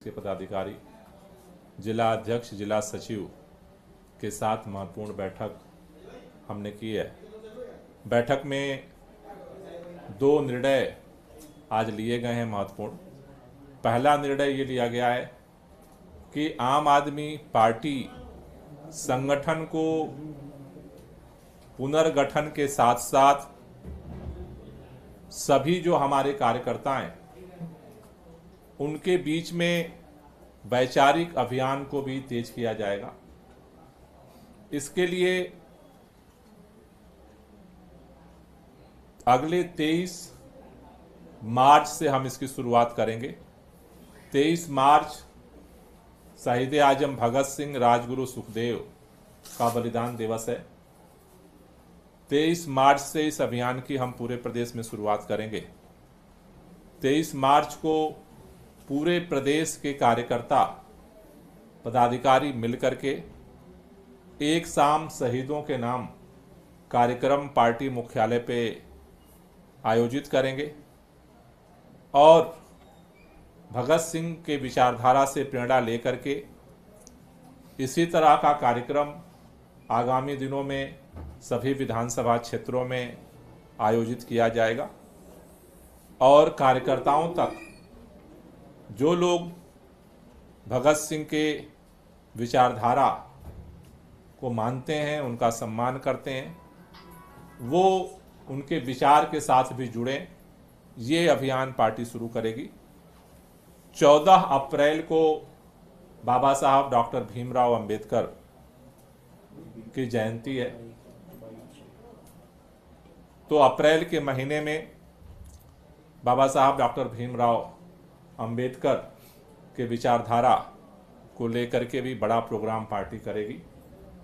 के पदाधिकारी, जिला अध्यक्ष, जिला सचिव के साथ महत्वपूर्ण बैठक हमने की है। बैठक में 2 निर्णय आज लिए गए हैं महत्वपूर्ण। पहला निर्णय ये लिया गया है कि आम आदमी पार्टी संगठन को पुनर्गठन के साथ साथ सभी जो हमारे कार्यकर्ता हैं उनके बीच में वैचारिक अभियान को भी तेज किया जाएगा। इसके लिए अगले 23 मार्च से हम इसकी शुरुआत करेंगे। 23 मार्च शहीद आजम भगत सिंह, राजगुरु सुखदेव का बलिदान दिवस है। 23 मार्च से इस अभियान की हम पूरे प्रदेश में शुरुआत करेंगे। 23 मार्च को पूरे प्रदेश के कार्यकर्ता, पदाधिकारी मिलकर के एक शाम शहीदों के नाम कार्यक्रम पार्टी मुख्यालय पे आयोजित करेंगे और भगत सिंह के विचारधारा से प्रेरणा लेकर के इसी तरह का कार्यक्रम आगामी दिनों में सभी विधानसभा क्षेत्रों में आयोजित किया जाएगा और कार्यकर्ताओं तक जो लोग भगत सिंह के विचारधारा को मानते हैं, उनका सम्मान करते हैं, वो उनके विचार के साथ भी जुड़ें, ये अभियान पार्टी शुरू करेगी। 14 अप्रैल को बाबा साहब डॉक्टर भीमराव अंबेडकर की जयंती है, तो अप्रैल के महीने में बाबा साहब डॉक्टर भीमराव अंबेडकर के विचारधारा को लेकर के भी बड़ा प्रोग्राम पार्टी करेगी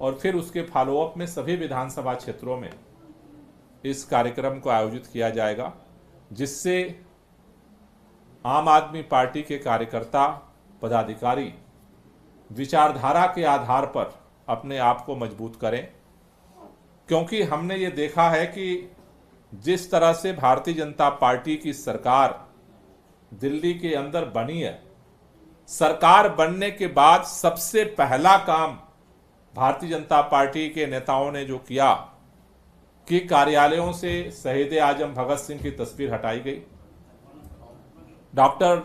और फिर उसके फॉलोअप में सभी विधानसभा क्षेत्रों में इस कार्यक्रम को आयोजित किया जाएगा, जिससे आम आदमी पार्टी के कार्यकर्ता, पदाधिकारी विचारधारा के आधार पर अपने आप को मजबूत करें। क्योंकि हमने ये देखा है कि जिस तरह से भारतीय जनता पार्टी की सरकार दिल्ली के अंदर बनी है, सरकार बनने के बाद सबसे पहला काम भारतीय जनता पार्टी के नेताओं ने जो किया कि कार्यालयों से शहीद आजम भगत सिंह की तस्वीर हटाई गई, डॉक्टर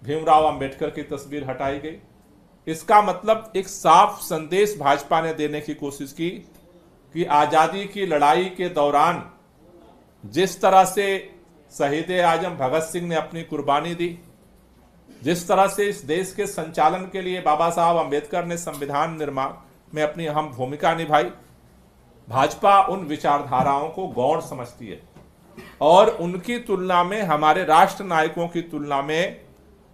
भीमराव अंबेडकर की तस्वीर हटाई गई। इसका मतलब एक साफ संदेश भाजपा ने देने की कोशिश की कि आजादी की लड़ाई के दौरान जिस तरह से शहीद आजम भगत सिंह ने अपनी कुर्बानी दी, जिस तरह से इस देश के संचालन के लिए बाबा साहब अंबेडकर ने संविधान निर्माण में अपनी अहम भूमिका निभाई, भाजपा उन विचारधाराओं को गौण समझती है और उनकी तुलना में, हमारे राष्ट्र नायकों की तुलना में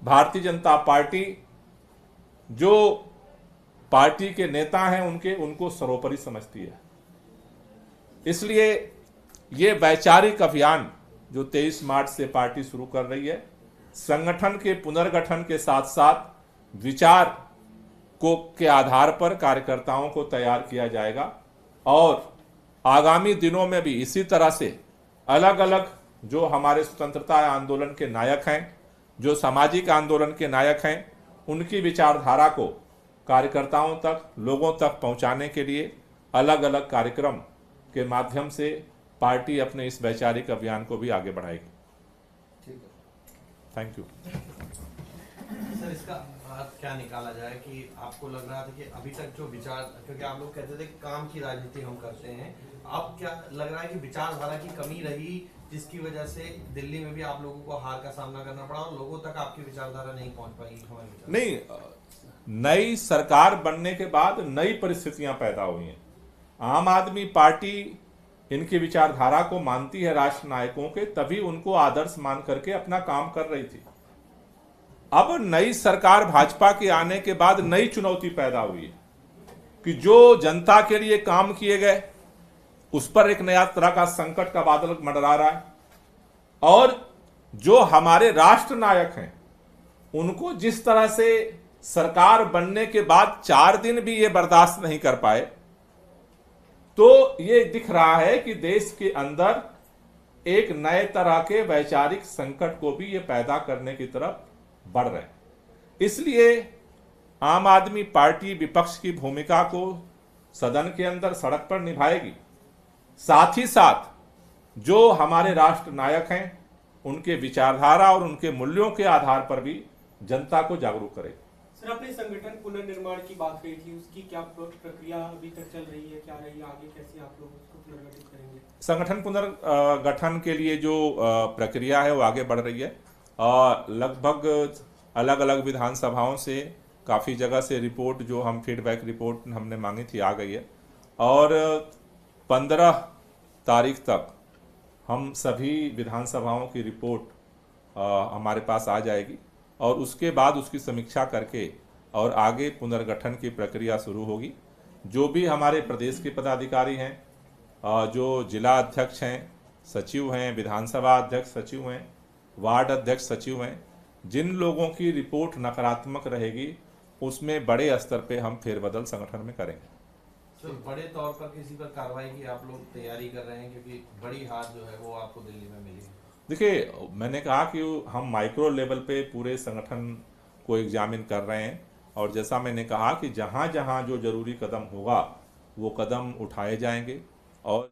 भारतीय जनता पार्टी जो पार्टी के नेता हैं उनको सर्वोपरि समझती है। इसलिए ये वैचारिक अभियान जो 23 मार्च से पार्टी शुरू कर रही है, संगठन के पुनर्गठन के साथ साथ विचार को के आधार पर कार्यकर्ताओं को तैयार किया जाएगा और आगामी दिनों में भी इसी तरह से अलग अलग जो हमारे स्वतंत्रता आंदोलन के नायक हैं, जो सामाजिक आंदोलन के नायक हैं, उनकी विचारधारा को कार्यकर्ताओं तक, लोगों तक पहुंचाने के लिए अलग अलग कार्यक्रम के माध्यम से पार्टी अपने इस वैचारिक अभियान को भी आगे बढ़ाएगी। Thank you. सर, इसका अर्थ क्या निकाला जाए कि आपको लग रहा था कि अभी तक जो विचार, क्योंकि आप लोग कहते थे काम की राजनीति हम करते हैं, अब क्या लग रहा है कि विचारधारा की कमी रही जिसकी वजह से दिल्ली में भी आप लोगों को हार का सामना करना पड़ा और लोगों तक आपकी विचारधारा नहीं पहुंच पाई? नहीं, नई सरकार बनने के बाद नई परिस्थितियां पैदा हुई हैं। आम आदमी पार्टी इनकी विचारधारा को मानती है, राष्ट्र नायकों के, तभी उनको आदर्श मान करके अपना काम कर रही थी। अब नई सरकार भाजपा के आने के बाद नई चुनौती पैदा हुई है कि जो जनता के लिए काम किए गए उस पर एक नया तरह का संकट का बादल मंडरा रहा है और जो हमारे राष्ट्र नायक हैं उनको जिस तरह से सरकार बनने के बाद 4 दिन भी ये बर्दाश्त नहीं कर पाए, तो ये दिख रहा है कि देश के अंदर एक नए तरह के वैचारिक संकट को भी ये पैदा करने की तरफ बढ़ रहे हैं। इसलिए आम आदमी पार्टी विपक्ष की भूमिका को सदन के अंदर सड़क पर निभाएगी, साथ ही साथ जो हमारे राष्ट्र नायक हैं उनके विचारधारा और उनके मूल्यों के आधार पर भी जनता को जागरूक करेगी। सर, आपने संगठन पुनर्निर्माण की बात कही थी, उसकी क्या प्रक्रिया अभी तक चल रही है, क्या रही, आगे कैसे आप लोग उसको पुनर्गठित करेंगे? संगठन पुनर्गठन के लिए जो प्रक्रिया है वो आगे बढ़ रही है। लगभग अलग अलग विधानसभाओं से काफ़ी जगह से रिपोर्ट, जो हम फीडबैक रिपोर्ट हमने मांगी थी, आ गई है और 15 तारीख तक हम सभी विधानसभाओं की रिपोर्ट हमारे पास आ जाएगी और उसके बाद उसकी समीक्षा करके और आगे पुनर्गठन की प्रक्रिया शुरू होगी। जो भी हमारे प्रदेश के पदाधिकारी हैं, जो जिला अध्यक्ष हैं, सचिव हैं, विधानसभा अध्यक्ष सचिव हैं, वार्ड अध्यक्ष सचिव हैं, जिन लोगों की रिपोर्ट नकारात्मक रहेगी उसमें बड़े स्तर पे हम फेरबदल संगठन में करेंगे। सर, बड़े तौर पर किसी पर कार्रवाई की आप लोग तैयारी कर रहे हैं, क्योंकि बड़ी हार जो है वो आपको दिल्ली में मिली है? देखिए, मैंने कहा कि हम माइक्रो लेवल पे पूरे संगठन को एग्जामिन कर रहे हैं और जैसा मैंने कहा कि जहाँ जहाँ जो जरूरी कदम होगा वो कदम उठाए जाएंगे और